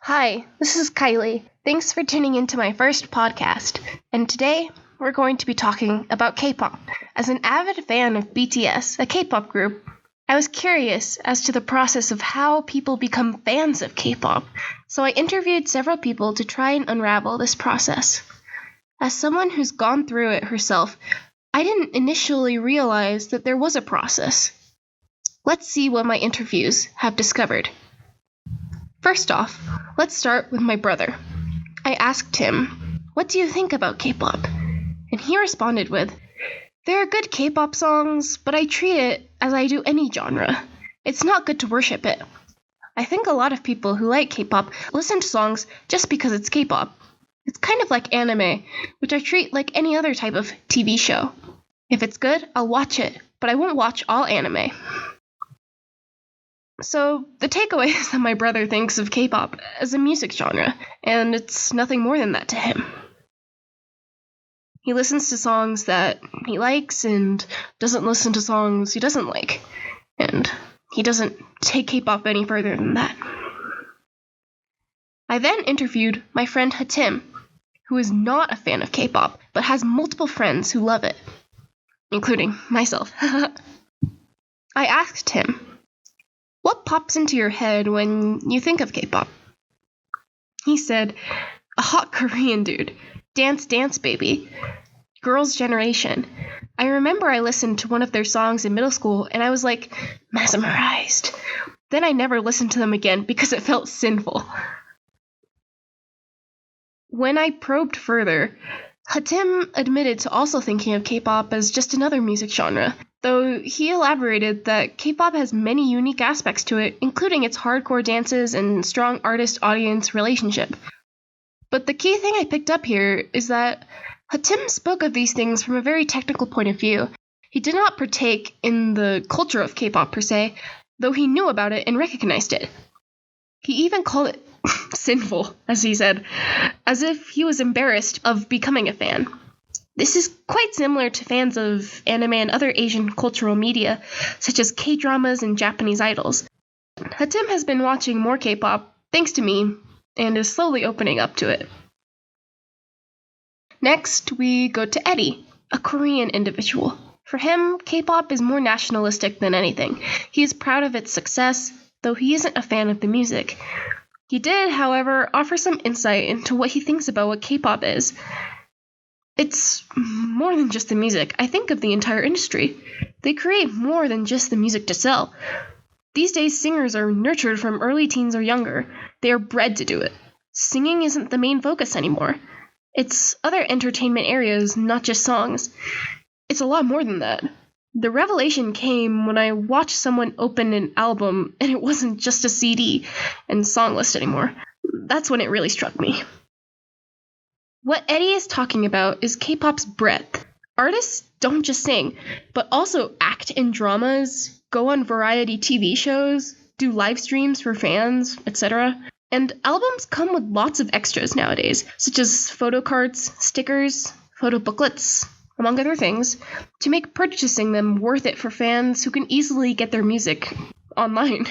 Hi, this is Kylie. Thanks for tuning into my first podcast. And today, we're going to be talking about K-pop. As an avid fan of BTS, a K-pop group, I was curious as to the process of how people become fans of K-pop. So I interviewed several people to try and unravel this process. As someone who's gone through it herself, I didn't initially realize that there was a process. Let's see what my interviews have discovered. First off, let's start with my brother. I asked him, "What do you think about K-pop?" And he responded with, "There are good K-pop songs, but I treat it as I do any genre. It's not good to worship it. I think a lot of people who like K-pop listen to songs just because it's K-pop. It's kind of like anime, which I treat like any other type of TV show. If it's good, I'll watch it, but I won't watch all anime." So, the takeaway is that my brother thinks of K-pop as a music genre, and it's nothing more than that to him. He listens to songs that he likes and doesn't listen to songs he doesn't like, and he doesn't take K-pop any further than that. I then interviewed my friend Hatim, who is not a fan of K-pop, but has multiple friends who love it, including myself. I asked him, "What pops into your head when you think of K-pop?" He said, "A hot Korean dude. Dance, dance, baby. Girls' Generation. I remember I listened to one of their songs in middle school and I was like, mesmerized. Then I never listened to them again because it felt sinful." When I probed further, Hatim admitted to also thinking of K-pop as just another music genre, though he elaborated that K-pop has many unique aspects to it, including its hardcore dances and strong artist-audience relationship. But the key thing I picked up here is that Hatim spoke of these things from a very technical point of view. He did not partake in the culture of K-pop per se, though he knew about it and recognized it. He even called it sinful, as he said, as if he was embarrassed of becoming a fan. This is quite similar to fans of anime and other Asian cultural media, such as K-dramas and Japanese idols. Hatim has been watching more K-pop, thanks to me, and is slowly opening up to it. Next, we go to Eddie, a Korean individual. For him, K-pop is more nationalistic than anything. He is proud of its success, though he isn't a fan of the music. He did, however, offer some insight into what he thinks about what K-pop is. It's more than just the music. I think of the entire industry. They create more than just the music to sell. These days, singers are nurtured from early teens or younger. They are bred to do it. Singing isn't the main focus anymore. It's other entertainment areas, not just songs. It's a lot more than that. The revelation came when I watched someone open an album and it wasn't just a CD and song list anymore. That's when it really struck me. What Eddie is talking about is K-pop's breadth. Artists don't just sing, but also act in dramas, go on variety TV shows, do live streams for fans, etc. And albums come with lots of extras nowadays, such as photo cards, stickers, photo booklets, among other things, to make purchasing them worth it for fans who can easily get their music online.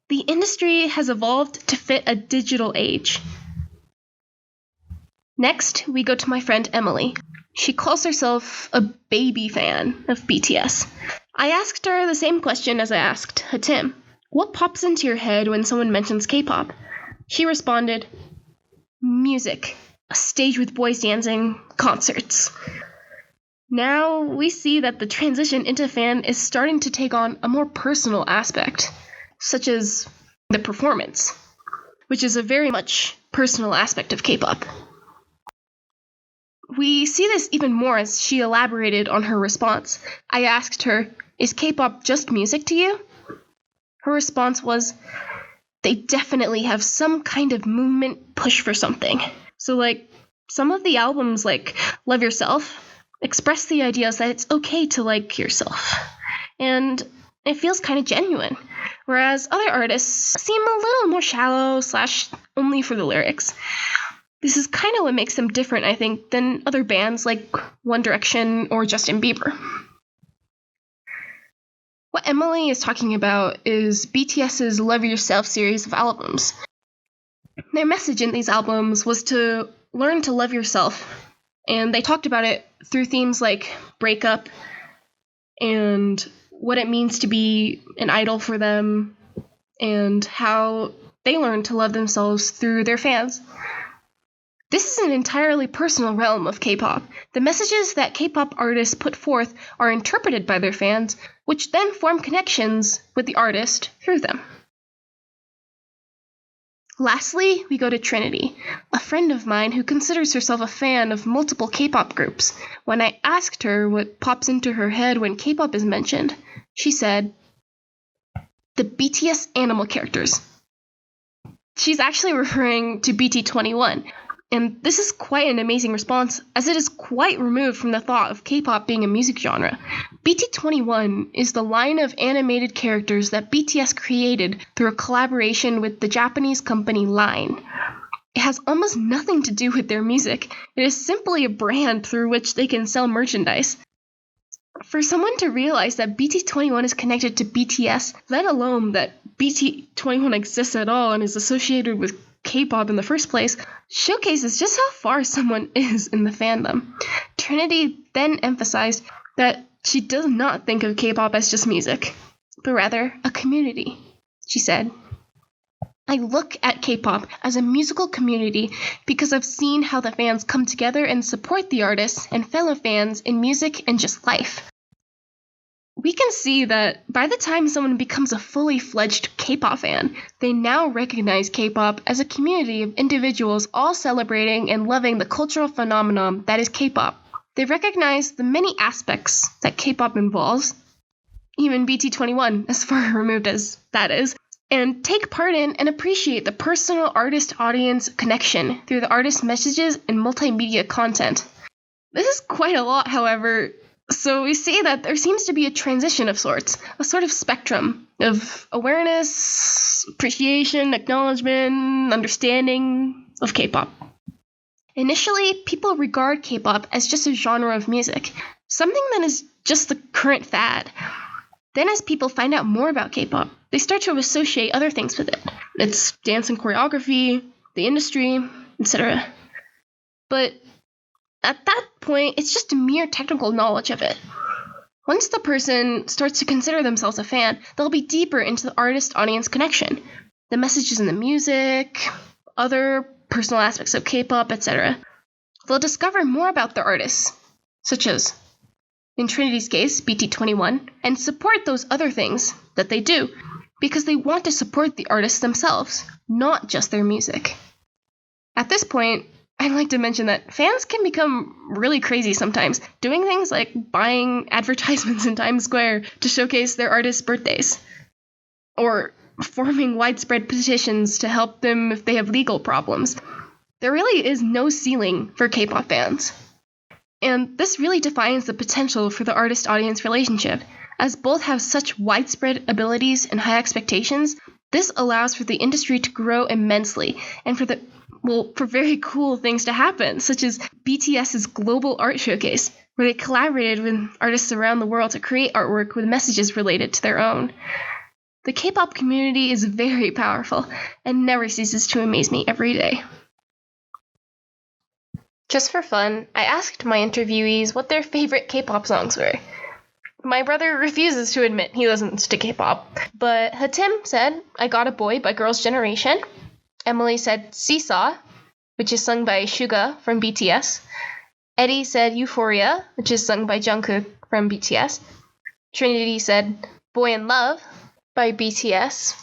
The industry has evolved to fit a digital age. Next, we go to my friend Emily. She calls herself a baby fan of BTS. I asked her the same question as I asked Hatim. "What pops into your head when someone mentions K-pop?" She responded, "Music. A stage with boys dancing, concerts." Now we see that the transition into fan is starting to take on a more personal aspect, such as the performance, which is a very much personal aspect of K-pop. We see this even more as she elaborated on her response. I asked her, "Is K-pop just music to you?" Her response was, "They definitely have some kind of movement push for something." So some of the albums like Love Yourself express the ideas that it's okay to like yourself. And it feels kind of genuine. Whereas other artists seem a little more shallow / only for the lyrics. This is kind of what makes them different, I think, than other bands like One Direction or Justin Bieber. What Emily is talking about is BTS's Love Yourself series of albums. Their message in these albums was to learn to love yourself, and they talked about it through themes like breakup and what it means to be an idol for them, and how they learn to love themselves through their fans. This is an entirely personal realm of K-pop. The messages that K-pop artists put forth are interpreted by their fans, which then form connections with the artist through them. Lastly, we go to Trinity, a friend of mine who considers herself a fan of multiple K-pop groups. When I asked her what pops into her head when K-pop is mentioned, she said, the BTS animal characters. She's actually referring to BT21, and this is quite an amazing response, as it is quite removed from the thought of K-pop being a music genre. BT21 is the line of animated characters that BTS created through a collaboration with the Japanese company Line. It has almost nothing to do with their music. It is simply a brand through which they can sell merchandise. For someone to realize that BT21 is connected to BTS, let alone that BT21 exists at all and is associated with K-pop in the first place, showcases just how far someone is in the fandom. Trinity then emphasized that she does not think of K-pop as just music, but rather a community. She said, I look at K-pop as a musical community because I've seen how the fans come together and support the artists and fellow fans in music and just life. We can see that by the time someone becomes a fully fledged K-pop fan, they now recognize K-pop as a community of individuals all celebrating and loving the cultural phenomenon that is K-pop. They recognize the many aspects that K-pop involves, even BT21, as far removed as that is, and take part in and appreciate the personal artist-audience connection through the artist's messages and multimedia content. This is quite a lot, however, so we see that there seems to be a transition of sorts, a sort of spectrum of awareness, appreciation, acknowledgement, understanding of K-pop. Initially, people regard K-pop as just a genre of music, something that is just the current fad. Then as people find out more about K-pop, they start to associate other things with it. It's dance and choreography, the industry, etc. But at that point, it's just a mere technical knowledge of it. Once the person starts to consider themselves a fan, they'll be deeper into the artist-audience connection, the messages in the music, other personal aspects of K-pop, etc. They'll discover more about the artists, such as, in Trinity's case, BT21, and support those other things that they do, because they want to support the artists themselves, not just their music. At this point, I'd like to mention that fans can become really crazy sometimes, doing things like buying advertisements in Times Square to showcase their artists' birthdays, or forming widespread petitions to help them if they have legal problems. There really is no ceiling for K-pop fans. And this really defines the potential for the artist-audience relationship. As both have such widespread abilities and high expectations, this allows for the industry to grow immensely, and for very cool things to happen, such as BTS's Global Art Showcase, where they collaborated with artists around the world to create artwork with messages related to their own. The K-pop community is very powerful and never ceases to amaze me every day. Just for fun, I asked my interviewees what their favorite K-pop songs were. My brother refuses to admit he listens to K-pop, but Hatim said I Got a Boy by Girls' Generation. Emily said Seesaw, which is sung by Suga from BTS. Eddie said Euphoria, which is sung by Jungkook from BTS. Trinity said Boy in Love by BTS.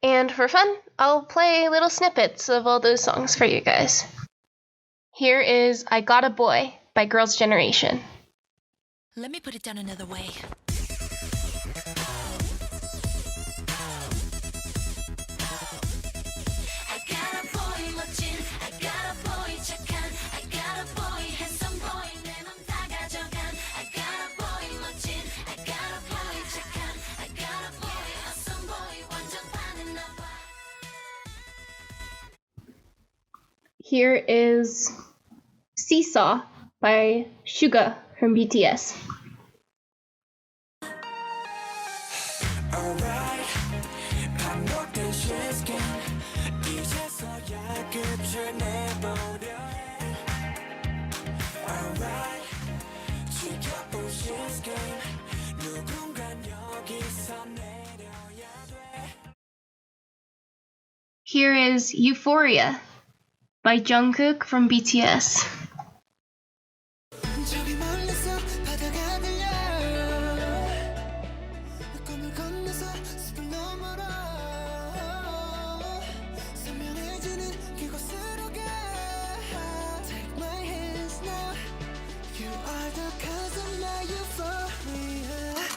And for fun, I'll play little snippets of all those songs for you guys. Here is I Got a Boy by Girls' Generation. Let me put it down another way. Here is Seesaw by Suga from BTS. Here is Euphoria by Jungkook from BTS. 저기 멀리서 바다가 들려 꿈을 건너서 숲을 넘어라 선명해지는 그곳으로 가 Take my hands now You are the cause of my euphoria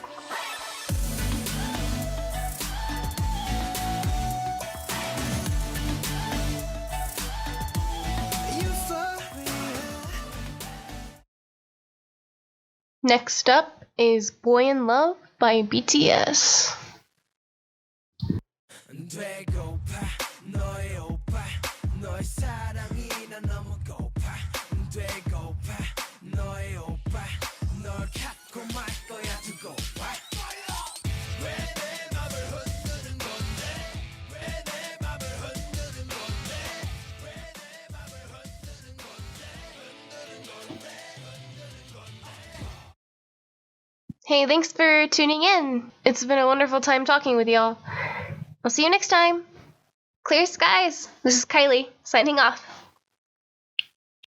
Next up is Boy in Love by BTS. 되고파 너의 오빠 너의 사랑이 난 너무 고파 되고파 너의 오빠 널 갖고 말 거야 두고 봐 왜 내 맘을 흔드는 건데 왜 내 맘을 흔드는 건데 왜 내 맘을 흔드는 건데 Hey, thanks for tuning in. It's been a wonderful time talking with y'all. I'll see you next time. Clear skies. This is Kylie, signing off.